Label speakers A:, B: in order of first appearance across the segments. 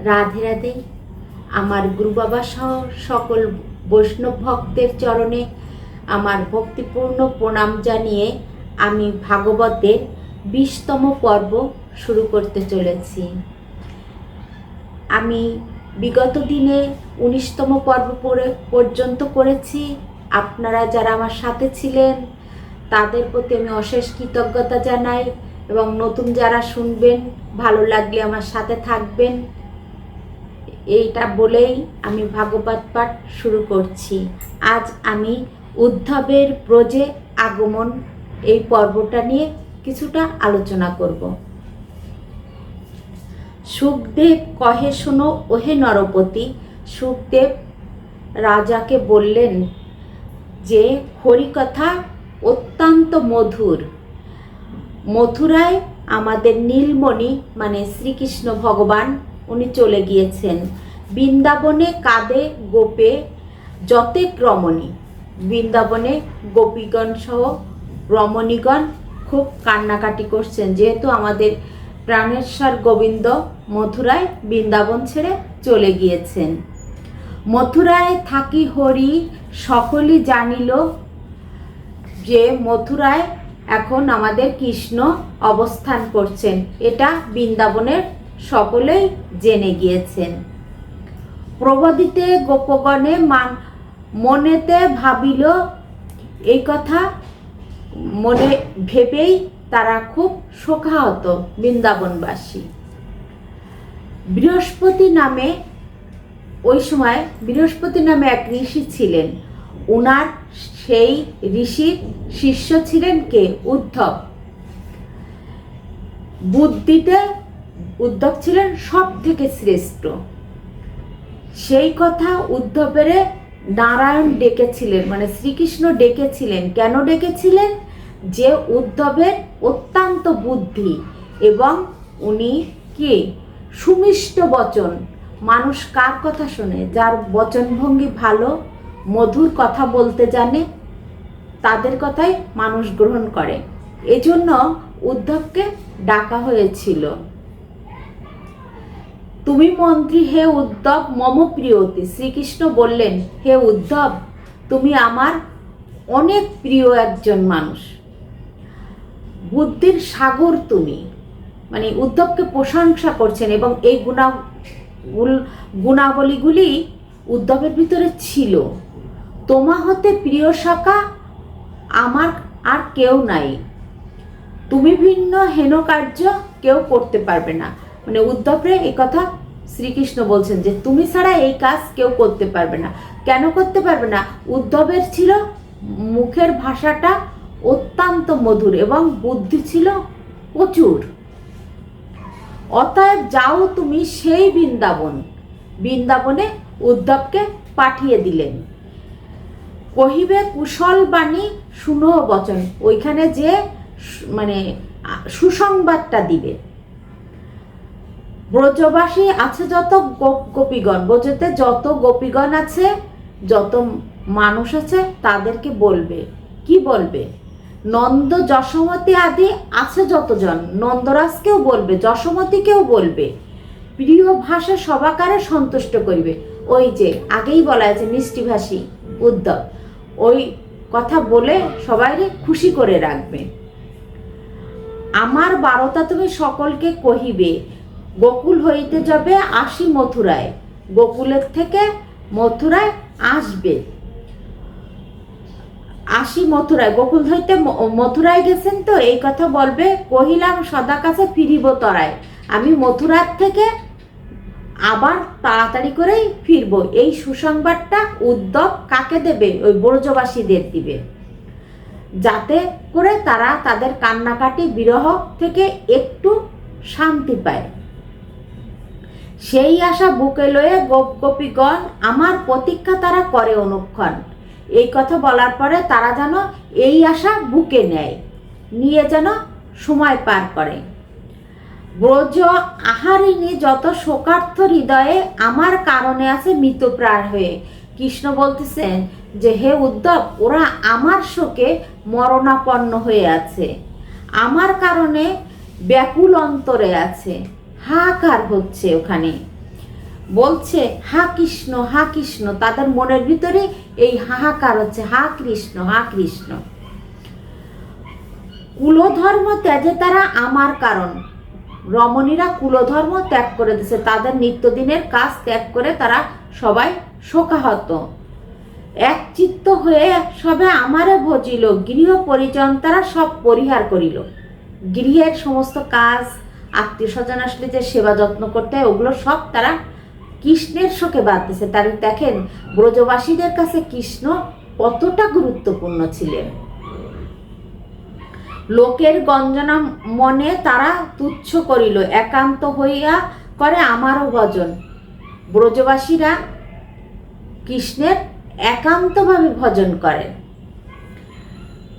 A: রাধে রাধে। আমার গুরু বাবা সহ সকল বৈষ্ণব ভক্তের চরণে আমার ভক্তিপূর্ণ প্রণাম জানিয়ে আমি ভাগবতের 20তম পর্ব শুরু করতে চলেছি। আমি বিগত দিনে 19তম পর্ব পর্যন্ত করেছি। আপনারা যারা আমার সাথে ছিলেন তাদের প্রতি আমি অশেষ কৃতজ্ঞতা জানাই এবং নতুন যারা শুনবেন ভালো লাগলে আমার সাথে থাকবেন, এইটা বলেই আমি ভাগবত পাঠ শুরু করছি। আজ আমি উদ্ধবের ব্রজে আগমন এই পর্বটা নিয়ে কিছুটা আলোচনা করব। সুখদেব কহে, শোনো ওহে নরপতি। সুখদেব রাজাকে বললেন যে হরিকথা অত্যন্ত মধুর। মথুরায় আমাদের নীলমণি মানে শ্রীকৃষ্ণ ভগবান উনি চলে গিয়েছেন। বৃন্দাবনে কাঁদে গোপে যতেক রমণী। বৃন্দাবনে গোপীগণ সহ রমণীগণ খুব কান্নাকাটি করছেন, যেহেতু আমাদের প্রাণেশ্বর গোবিন্দ মথুরায় বৃন্দাবন ছেড়ে চলে গিয়েছেন। মথুরায় থাকি হরি সকলই জানিল, যে মথুরায় এখন আমাদের কৃষ্ণ অবস্থান করছেন, এটা বৃন্দাবনের সকলেই জেনে গিয়েছেন। প্রবদিতে গোপগণে মনেতে ভাবিল, এই কথা মনে ভেবেই তারা খুব শোকাহত বৃন্দাবনবাসী। বৃহস্পতি নামে ওই সময় বৃহস্পতি নামে এক ঋষি ছিলেন। ওনার সেই ঋষির শিষ্য ছিলেন কে? উদ্ধব। বুদ্ধিতে উদ্ধব ছিলেন সব থেকে শ্রেষ্ঠ। সেই কথা উদ্ধবের নারায়ণ ডেকেছিলেন, মানে শ্রীকৃষ্ণ ডেকেছিলেন। কেন ডেকেছিলেন? যে উদ্ধবের অত্যন্ত বুদ্ধি এবং উনি কি সুমিষ্ট বচন। মানুষ কার কথা শোনে? যার বচনভঙ্গি ভালো, মধুর কথা বলতে জানে, তাদের কথাই মানুষ গ্রহণ করে। এজন্য উদ্ধবকে ডাকা হয়েছিল। তুমি মন্ত্রী হে উদ্ধব মম প্রিয়তি। শ্রীকৃষ্ণ বললেন, হে উদ্ধব, তুমি আমার অনেক প্রিয় একজন মানুষ, বুদ্ধির সাগর তুমি। মানে উদ্ধবকে প্রশংসা করছেন এবং এই গুণাবলীগুলি উদ্ধবের ভিতরে ছিল। তোমা হতে প্রিয় সখা আমার আর কেউ নাই, তুমি ভিন্ন হেন কার্য কেউ করতে পারবে না। মানে উদ্ধবরে এই কথা শ্রীকৃষ্ণ বলছেন যে তুমি ছাড়া এই কাজ কেউ করতে পারবে না। কেন করতে পারবে না? উদ্ধবের ছিল মুখের ভাষাটা অত্যন্ত মধুর এবং বুদ্ধি ছিল প্রচুর। অতএব যাও তুমি সেই বৃন্দাবনে উদ্ধবকে পাঠিয়ে দিলেন। কহিবে কুশল বাণী শুনো বচন। ওইখানে যে মানে সুসংবাদটা দিবে। ব্রজবাসী আছে যত গোপীগণ, ব্রজতে যত গোপীগণ আছে, যত মানুষ আছে, তাদেরকে বলবে। কি বলবে? নন্দ যশোমতী আদি আছে যতজন, নন্দরাজকেও বলবে, যশোমতীকেও বলবে। প্রিয় ভাষা সবাকারে সন্তুষ্ট করিবে। ওই যে আগেই বলা আছে মিষ্টিভাষী উদ্ধব, ওই কথা বলে সবাইকে খুশি করে রাখবে। আমার বারতা তুমি সকলকে কহিবে, গোকুল হইতে যাবে আসি মথুরায়। গোকুলের থেকে মথুরায় আসবে। আসি মথুরায়, গোকুল হইতে মথুরায় গেছেন তো এই কথা বলবে। কহিলাম সদা কাছে ফিরিব তরায়। আমি মথুরার থেকে আবার তাড়াতাড়ি করেই ফিরব। এই সুসংবাদটা উদ্ধব কাকে দেবে? ওই ব্রজবাসীদের দিবে, যাতে করে তারা তাদের কান্নাকাটি বিরহ থেকে একটু শান্তি পায়। সেই আশা বুকে লয়ে গোপীগণ আমার প্রতীক্ষা তারা করে অনুক্ষণ। এই কথা বলার পরে তারা যেন এই আশা বুকে নেয়, নিয়ে যেন সময় পার করে। ব্রজ আহারিণী যত শোকার্থ হৃদয়ে আমার কারণে আছে মৃতপ্রাণ হয়ে। কৃষ্ণ বলতেছেন যে হে উদ্ধব, ওরা আমার শোকে মরণাপন্ন হয়ে আছে, আমার কারণে ব্যাকুল অন্তরে আছে, হাহাকার হচ্ছে ওখানে। বলছে হা কৃষ্ণ হা কৃষ্ণ, তাদের মনের ভিতরে এই হাহাকার হচ্ছে হা কৃষ্ণ হা কৃষ্ণ। কুলধর্ম ত্যাজে তারা আমার কারণ, রমণীরা কুলধর্ম ত্যাগ করে দিয়েছে, তাদের নিত্যদিনের কাজ ত্যাগ করে তারা সবাই শোকাহত। এক চিত্ত হয়ে সবে আমারে ভজিল, গৃহ পরিজন তারা সব পরিহার করিল। গৃহের সমস্ত কাজ, আত্মীয় স্বজন আসলে যে সেবা যত্ন করতে হয় ওগুলো সব তারা কৃষ্ণের শোকে বাদ দিয়েছে। তার দেখেন ব্রজবাসীদের কাছে কৃষ্ণ কতটা গুরুত্বপূর্ণ ছিলেন। লোকের গঞ্জনা মনে তারা তুচ্ছ করিল, একান্ত হইয়া করে আমারও ভজন। ব্রজবাসীরা কৃষ্ণের একান্তভাবে ভজন করেন।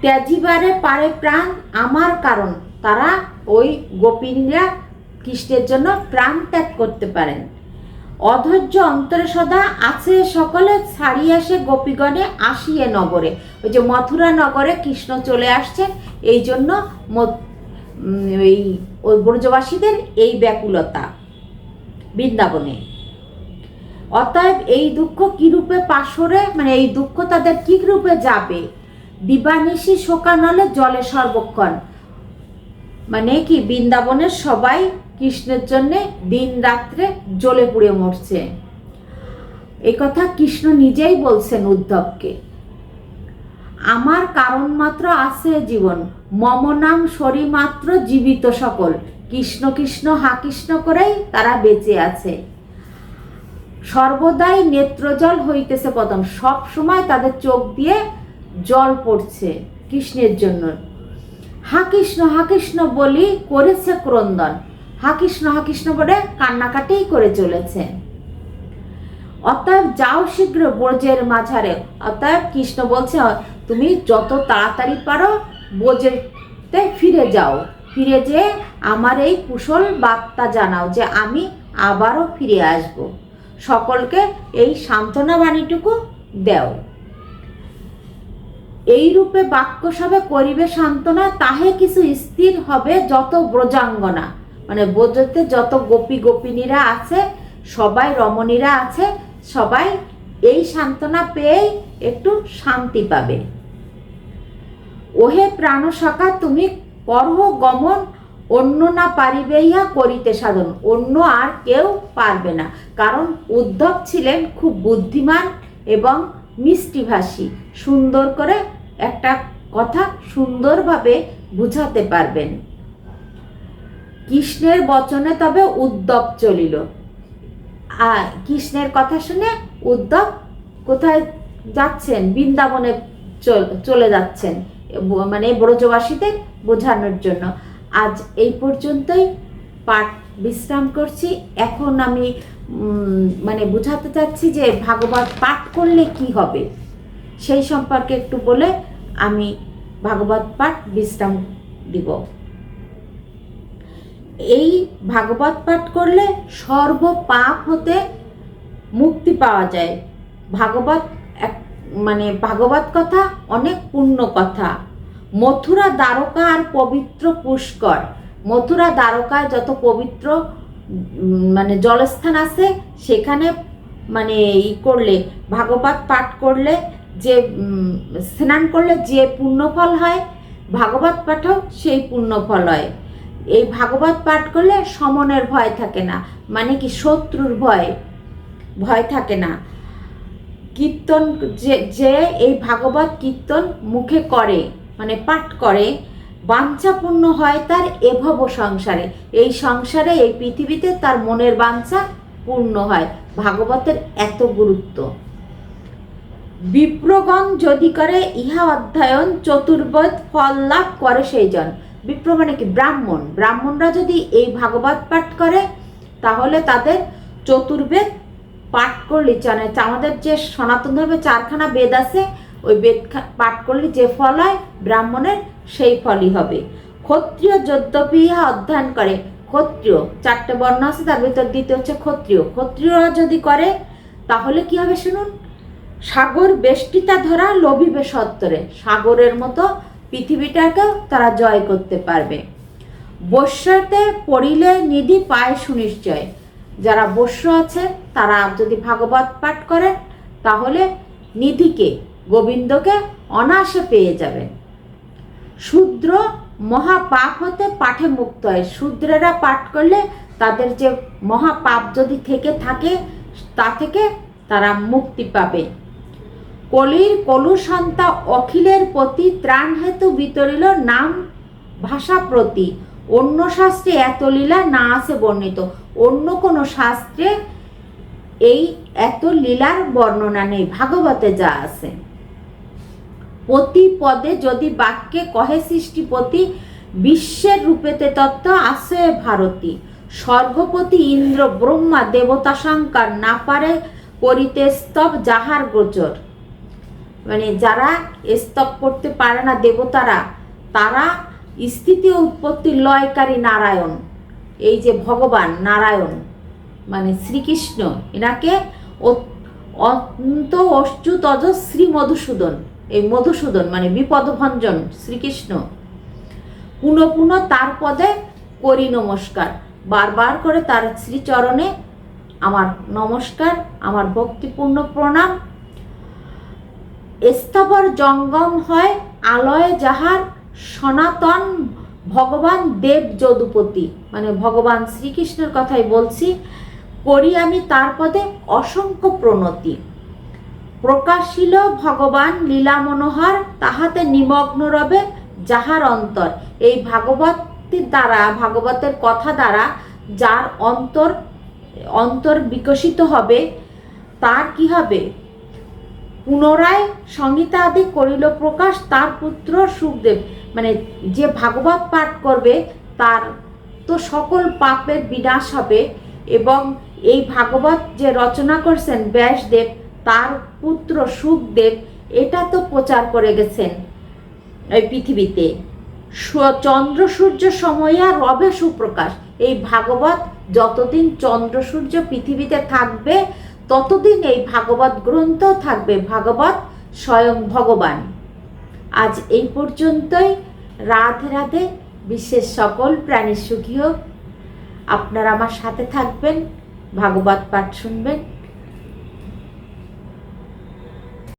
A: ত্যাজিবারে পারে প্রাণ আমার কারণ, তারা ওই গোপিনীরা কৃষ্ণের জন্য প্রাণ ত্যাগ করতে পারেন। অধৈর্য অন্তরে সদা আছে সকলে, ছাড়িয়া সে গোপীগণে আসিয়ে নগরে। ওই যে মথুরা নগরে কৃষ্ণ চলে আসছেন, এই জন্য ওই ব্রজবাসীদের এই ব্যাকুলতা বৃন্দাবনে। অতএব এই দুঃখ কি রূপে পাশরে, মানে এই দুঃখ তাদের কি রূপে যাবে। দিবানিশি শোকানলে জলে সর্বক্ষণ, মানে কি বৃন্দাবনের সবাই কৃষ্ণের জন্যে দিন রাত্রে জ্বলে পুড়ে মরছে। এই কথা কৃষ্ণ নিজেই বলছেন উদ্ধবকে। আমার কারণ মাত্র আছে জীবন, মম নাম শরী মাত্র জীবিত সকল। কৃষ্ণ কৃষ্ণ হা কৃষ্ণ করেই তারা বেঁচে আছে। সর্বদাই নেত্রজল হইতেছে পতন, সব সময় তাদের চোখ দিয়ে জল পড়ছে কৃষ্ণের জন্য। হা কৃষ্ণ বলি করেছে ক্রন্দন, হা কৃষ্ণ বলে কান্নাকাটি করে চলেছে। অতএব যাও শীঘ্র ব্রজের মাঝারে, অতএব কৃষ্ণ বলছে তুমি যত তাড়াতাড়ি পারো ব্রজেতে ফিরে যাও, ফিরে যেয়ে আমার এই কুশল বার্তা জানাও যে আমি আবারও ফিরে আসব। সকলকে এই সান্ত্বনা বাণীটুকু দেও। এই রূপে বাক্য সবে করিবে সান্ত্বনা, তাহে কিছু স্থির হবে যত ব্রজাঙ্গনা, মানে ব্রজতে যত গোপী গোপিনীরা আছে, সবাই রমণীরা আছে, সবাই এই সান্ত্বনা পেয়েই একটু শান্তি পাবে। ওহে প্রাণ সখা তুমি করহ গমন, অন্য না পারিবে ইহা করিতে সাধন। অন্য আর কেউ পারবে না, কারণ উদ্ধব ছিলেন খুব বুদ্ধিমান এবং মিষ্টিভাষী, সুন্দর করে একটা কথা সুন্দরভাবে বুঝাতে পারবেন। কৃষ্ণের বচনে তবে উদ্ধব চলিল। আর কৃষ্ণের কথা শুনে উদ্ধব কোথায় যাচ্ছেন? বৃন্দাবনে চলে যাচ্ছেন, মানে ব্রজবাসীদের বোঝানোর জন্য। আজ এই পর্যন্তই পাঠ বিশ্রাম করছি। এখন আমি মানে বুঝাতে চাচ্ছি যে ভাগবত পাঠ করলে কি হবে সেই সম্পর্কে একটু বলে আমি ভাগবত পাঠ বিশ্রাম দিব। এই ভাগবত পাঠ করলে সর্ব পাপ হতে মুক্তি পাওয়া যায়। ভাগবত মানে ভাগবত কথা অনেক পূর্ণ কথা। মথুরা দ্বারকা আর পবিত্র পুষ্কর, মথুরা দ্বারকায় যত পবিত্র মানে জলস্থান আছে সেখানে মানে করলে ভাগবত পাঠ করলে যে স্নান করলে যে পুণ্যফল হয়, ভাগবত পাঠও সেই পুণ্যফল হয়। এই ভাগবত পাঠ করলে সমনের ভয় থাকে না, মানে কি শত্রুর ভয় থাকে না। কীর্তন যে এই ভাগবত কীর্তন মুখে করে, মানে পাঠ করে, বাঞ্ছাপূর্ণ হয় তার এভব সংসারে। এই সংসারে এই পৃথিবীতে তার মনের বাঞ্ছা পূর্ণ হয়। ভাগবতের এত গুরুত্ব। বিপ্রগণ যদি করে ইহা অধ্যয়ন, চতুর্বেদ ফল লাভ করে সেই জন। বিপ্র মানে কি? ব্রাহ্মণরা যদি এই ভাগবত পাঠ করে তাহলে তাদের চতুর্বেদ পাঠ করলে, আমাদের যে সনাতন ধর্মে 4খানা বেদ আছে, ওই বেদ পাঠ করলে যে ফল হয় ব্রাহ্মণের সেই ফলই হবে। ক্ষত্রিয় যদ্যপি ইহা অধ্যয়ন করে, ক্ষত্রিয় 4টে বর্ণ আছে, তার ভিতর দ্বিতীয় হচ্ছে ক্ষত্রিয়। ক্ষত্রিয়রা যদি করে তাহলে কি হবে শুনুন। সাগর বেষ্টিতা ধরা লোভিবে সত্তরে, সাগরের মতো পৃথিবীটাকেও তারা জয় করতে পারবে। বৈশ্যতে পড়িলে নিধি পায় সুনিশ্চয়, যারা বস্য আছে তারা যদি ভাগবত পাঠ করেন তাহলে নিধিকে, গোবিন্দকে অনায়াসে পেয়ে যাবেন। শূদ্র মহাপাপ হতে পাঠে মুক্ত হয়। শূদ্রেরা পাঠ করলে তাদের যে মহাপাপ যদি থেকে থাকে তা থেকে তারা মুক্তি পাবে। কলির কলুসন্তা অখিলের প্রতি ত্রাণ হেতু বিতরিল নাম ভাষা প্রতি। অন্য শাস্ত্রে এত লীলা না আছে বর্ণিত। অন্য কোনো শাস্ত্রে এই এত লীলার বর্ণনা নেই, ভাগবতে যা আছে। প্রতি পদে যদি বাক্যে কহে সৃষ্টিপতি, বিশ্বের রূপেতে তত্ত্ব আছে ভারতী। স্বর্গপতি ইন্দ্র ব্রহ্মা দেবতা শঙ্কর না পারে করিতে স্তব যাহার গোচর। মানে যারা স্তব করতে পারে না দেবতারা, তারা স্থিতি ও উৎপত্তি লয়কারী নারায়ণ, এই যে ভগবান নারায়ণ মানে শ্রীকৃষ্ণ, এনাকে অন্ত অচ্যুত শ্রী মধুসূদন, এই মধুসূদন মানে বিপদভঞ্জন শ্রীকৃষ্ণ, পুনঃ পুনঃ তার পদে করি নমস্কার। বারবার করে তার শ্রীচরণে আমার নমস্কার, আমার ভক্তিপূর্ণ প্রণাম। স্থাবর জঙ্গম হয় আলয় যাহার, সনাতন ভগবান দেব যদুপতি, মানে ভগবান শ্রীকৃষ্ণের কথাই বলছি। করি আমি তার পদে অসংখ্য প্রণতি। প্রকাশিল ভগবান লীলা মনোহর, তাহাতে নিমগ্ন রবে যাহার অন্তর। এই ভাগবতের দ্বারা, ভাগবতের কথা দ্বারা যার অন্তর বিকশিত হবে, তার কি হবে? পুনরায় সংহিতা আদি করিল প্রকাশ তার পুত্র সুখদেব। মানে যে ভাগবত পাঠ করবে তার তো সকল পাপের বিনাশ হবে, এবং এই ভাগবত যে রচনা করছেন ব্যাসদেব, তার পুত্র সুখদেব এটা তো প্রচার করে গেছেন এই পৃথিবীতে। চন্দ্র সূর্য সময়া রবে সুপ্রকাশ। এই ভাগবত যতদিন চন্দ্র সূর্য পৃথিবীতে থাকবে ততদিন এই ভাগবত গ্রন্থ থাকবে, ভাগবত স্বয়ং ভগবান। আজ এই পর্যন্তই। রাধে রাধে। বিশ্বের সকল প্রাণী সুখী হোক। আপনারা আমার সাথে থাকবেন, ভাগবত পাঠ শুনবেন।